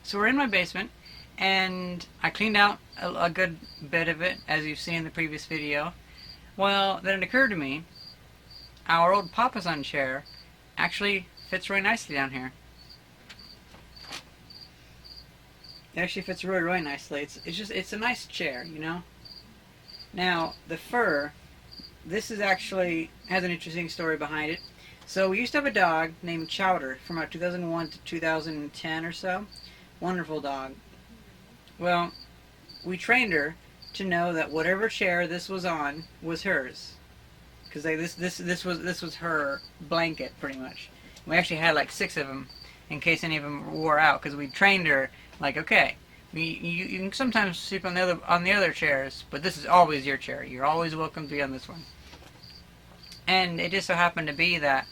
So we're in my basement, and I cleaned out a good bit of it, as you've seen in the previous video. Well, then it occurred to me, our old Papasan chair actually fits really nicely down here. It actually fits really, really nicely. It's a nice chair, you know? Now, the fur, this is actually, has an interesting story behind it. So we used to have a dog named Chowder from about 2001 to 2010 or so. Wonderful dog. Well, we trained her to know that whatever chair this was on was hers, because this was her blanket pretty much. We actually had like 6 of them in case any of them wore out, because we trained her like, okay, you can sometimes sleep on the other chairs, but this is always your chair. You're always welcome to be on this one. And it just so happened to be that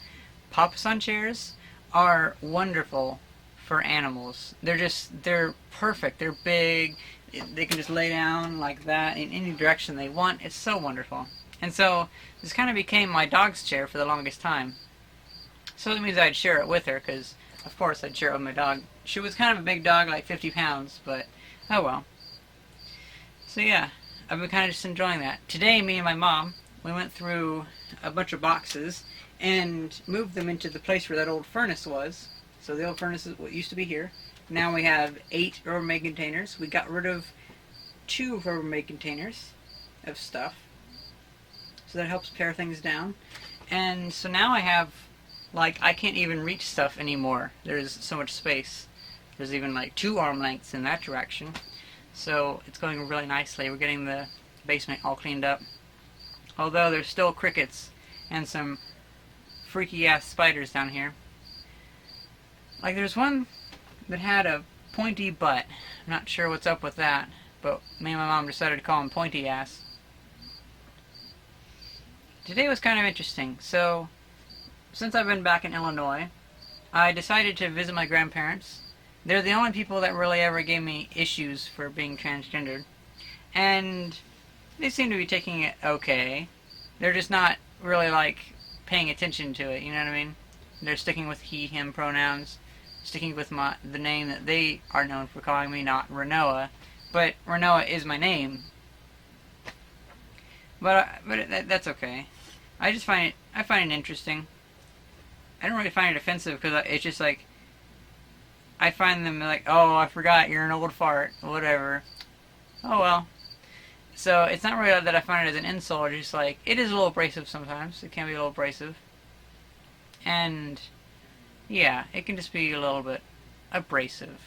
Papasan chairs are wonderful for animals. They're perfect. They're big. They can just lay down like that in any direction they want. It's so wonderful. And so this kind of became my dog's chair for the longest time. So that means I'd share it with her, because of course I'd share it with my dog. She was kind of a big dog, like 50 pounds, but oh well. So yeah, I've been kind of just enjoying that. Today, me and my mom, we went through a bunch of boxes and moved them into the place where that old furnace was. So the old furnace is what used to be here. Now we have 8 Rubbermaid containers. We got rid of 2 Rubbermaid containers of stuff. So that helps pare things down. And so now I have, like, I can't even reach stuff anymore. There's so much space. There's even like 2 arm lengths in that direction. So it's going really nicely. We're getting the basement all cleaned up. Although there's still crickets and some freaky ass spiders down here. Like, there's one that had a pointy butt. I'm not sure what's up with that, but me and my mom decided to call him Pointy Ass. Today was kind of interesting. So, since I've been back in Illinois, I decided to visit my grandparents. They're the only people that really ever gave me issues for being transgendered. And they seem to be taking it okay. They're just not really, like, paying attention to it, you know what I mean? They're sticking with he, him pronouns. Sticking with the name that they are known for calling me, not Renoa. But Renoa is my name. But that's okay. I find it interesting. I don't really find it offensive, because it's just like, I find them like, oh, I forgot, you're an old fart, whatever. Oh well. So it's not really that I find it as an insult, it's just like, it is a little abrasive sometimes. It can be a little abrasive. And yeah, it can just be a little bit abrasive.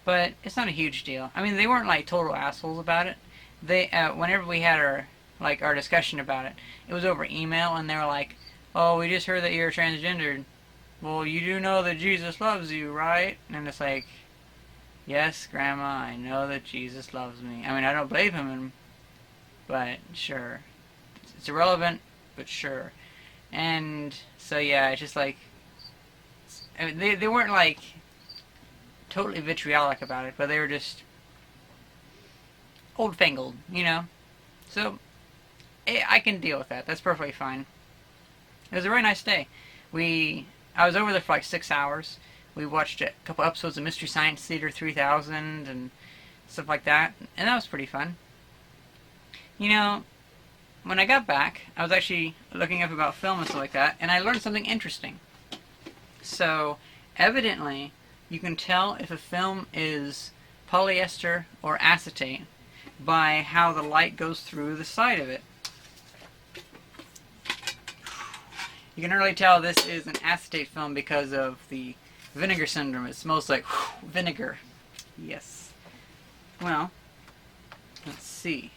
But it's not a huge deal. I mean, they weren't like total assholes about it. They, whenever we had our discussion about it, it was over email, and they were like, oh, we just heard that you're transgendered. Well, you do know that Jesus loves you, right? And it's like, yes, Grandma, I know that Jesus loves me. I mean, I don't believe him, but sure. It's irrelevant, but sure. And so yeah, it's just like, I mean, they weren't like totally vitriolic about it, but they were just old-fangled, you know? So, I can deal with that. That's perfectly fine. It was a very nice day. I was over there for like 6 hours. We watched a couple episodes of Mystery Science Theater 3000 and stuff like that, and that was pretty fun. You know, when I got back, I was actually looking up about film and stuff like that, and I learned something interesting. So, evidently, you can tell if a film is polyester or acetate by how the light goes through the side of it. You can really tell this is an acetate film because of the vinegar syndrome. It smells like vinegar. Yes. Well, let's see.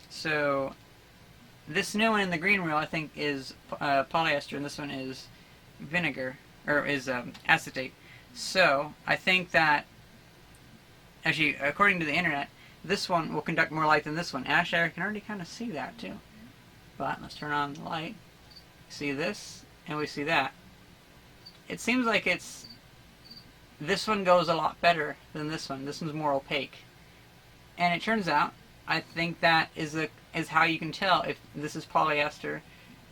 So, this new one in the green reel I think is polyester, and this one is vinegar, or is acetate. So, I think that, actually, according to the internet, this one will conduct more light than this one. Actually, I can already kind of see that too. But let's turn on the light. See this, and we see that. It seems like this one goes a lot better than this one. This one's more opaque. And it turns out, I think that is how you can tell if this is polyester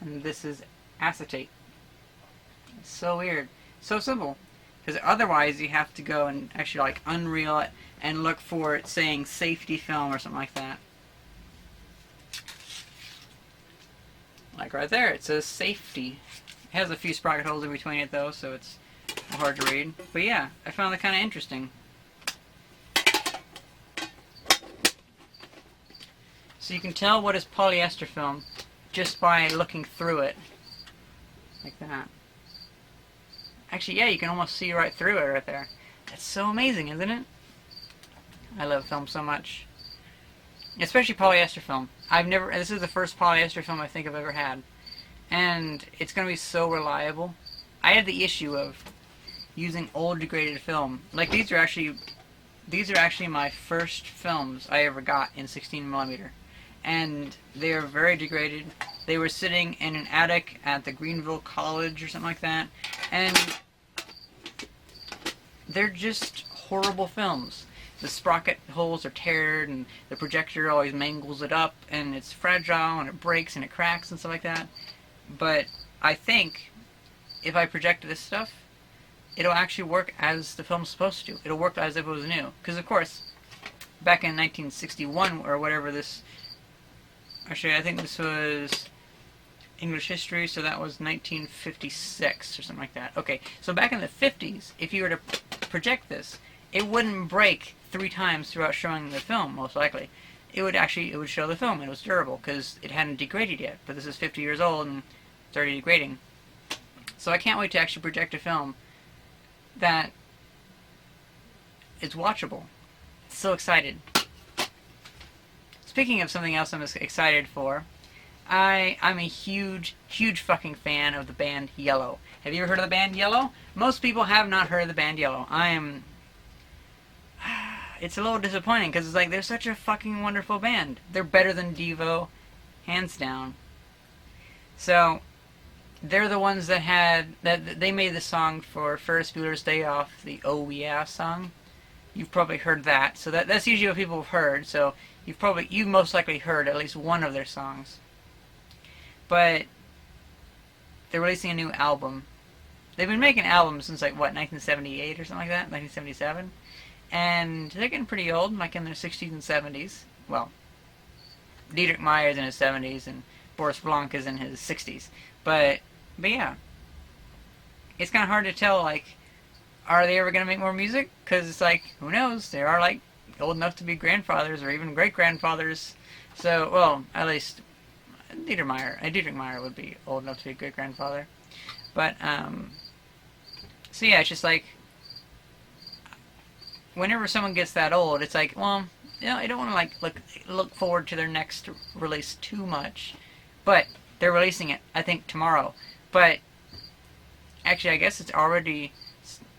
and this is acetate. It's so weird. So simple. Because otherwise you have to go and actually like unreel it and look for it saying safety film or something like that. Like right there, it says safety. It has a few sprocket holes in between it though, so it's hard to read. But yeah, I found that kind of interesting. So you can tell what is polyester film just by looking through it. Like that. Actually, yeah, you can almost see right through it right there. That's so amazing, isn't it? I love film so much. Especially polyester film. This is the first polyester film I think I've ever had. And it's going to be so reliable. I had the issue of using old degraded film. Like these are actually my first films I ever got in 16mm. And they are very degraded. They were sitting in an attic at the Greenville College or something like that. And they're just horrible films. The sprocket holes are teared and the projector always mangles it up and it's fragile and it breaks and it cracks and stuff like that. But I think if I project this stuff, it'll actually work as the film's supposed to. It'll work as if it was new. Because of course, back in 1961 or whatever this... Actually, I think this was English history, so that was 1956 or something like that. Okay, so back in the 50s, if you were to project this, it wouldn't break 3 times throughout showing the film, most likely. It would show the film. It was durable because it hadn't degraded yet. But this is 50 years old and it's already degrading. So I can't wait to actually project a film that is watchable. So excited. Speaking of something else I'm excited for, I'm a huge fucking fan of the band Yello. Have you ever heard of the band Yello? Most people have not heard of the band Yello. It's a little disappointing because it's like they're such a fucking wonderful band. They're better than Devo, hands down. So they're the ones that they made the song for Ferris Bueller's Day Off, the Oh Yeah song. You've probably heard that. So that's usually what people have heard. So you've most likely heard at least one of their songs. But they're releasing a new album. They've been making albums since like what, 1978 or something like that, 1977. And they're getting pretty old, like in their 60s and 70s. Well, Dietrich Mayer's in his 70s and Boris Blanc is in his 60s. But yeah, it's kind of hard to tell, like, are they ever going to make more music? Because it's like, who knows? They are like old enough to be grandfathers or even great-grandfathers. So, well, at least Dietrich Meyer would be old enough to be a great-grandfather. But, so yeah, it's just like, whenever someone gets that old, it's like, well, you know, I don't want to like look forward to their next release too much. But they're releasing it, I think, tomorrow. But actually, I guess it's already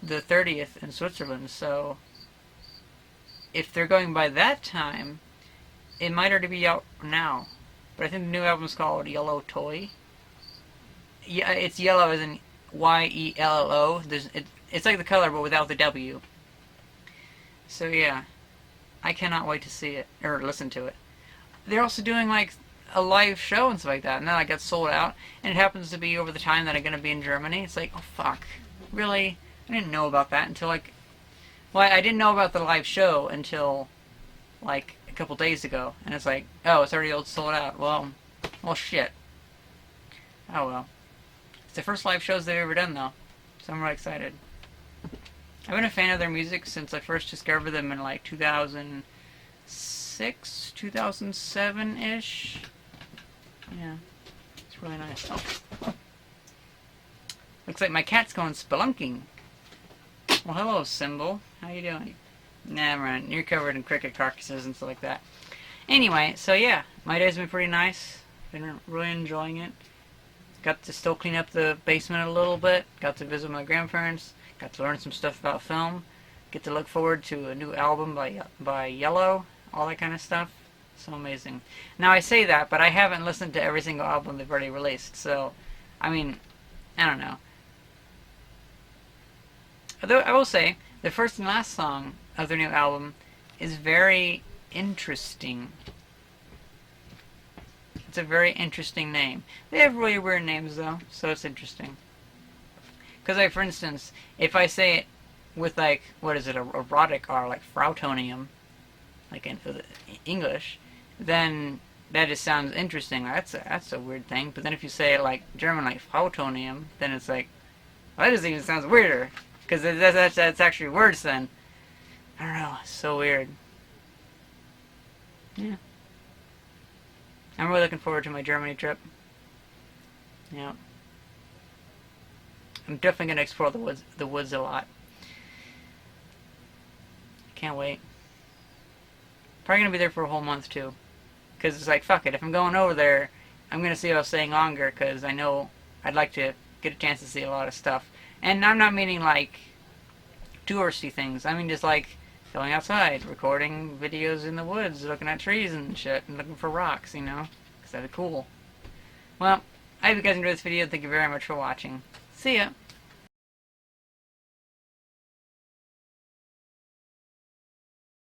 the 30th in Switzerland, so if they're going by that time, it might already be out now. But I think the new album's called Yellow Toy. Yeah, it's yellow as in Y-E-L-L-O. It's like the color, but without the W. So yeah, I cannot wait to see it, or listen to it. They're also doing like a live show and stuff like that, and then I got sold out, and it happens to be over the time that I'm going to be in Germany. It's like, oh fuck, really? I didn't know about that until like, well, I didn't know about the live show until like a couple days ago, and it's like, oh, it's already sold out. Well shit. Oh well. It's the first live shows they've ever done though, so I'm really excited. I've been a fan of their music since I first discovered them in like 2006, 2007-ish. Yeah, it's really nice. Oh. Looks like my cat's going spelunking. Well, hello, Symbol. How you doing? Never mind. You're covered in cricket carcasses and stuff like that. Anyway, so yeah, my day's been pretty nice. Been really enjoying it. Got to still clean up the basement a little bit. Got to visit my grandparents. Got to learn some stuff about film. Get to look forward to a new album by Yello. All that kind of stuff. So amazing. Now I say that, but I haven't listened to every single album they've already released. So, I mean, I don't know. Although I will say, the first and last song of their new album is very interesting. It's a very interesting name. They have really weird names though, so it's interesting. Because like, for instance, if I say with like, what is it, erotic R, like Frautonium, like in English, then that just sounds interesting. That's a weird thing. But then if you say it like German, like Frautonium, then it's like, well, that just even sounds weirder. Because that's actually words then. I don't know. It's so weird. Yeah. I'm really looking forward to my Germany trip. Yeah. I'm definitely going to explore the woods a lot. Can't wait. Probably going to be there for a whole month too. Because it's like, fuck it. If I'm going over there, I'm going to see about staying longer because I know I'd like to get a chance to see a lot of stuff. And I'm not meaning like touristy things. I mean just like going outside, recording videos in the woods, looking at trees and shit, and looking for rocks, you know? Because that'd be cool. Well, I hope you guys enjoyed this video. Thank you very much for watching. See ya!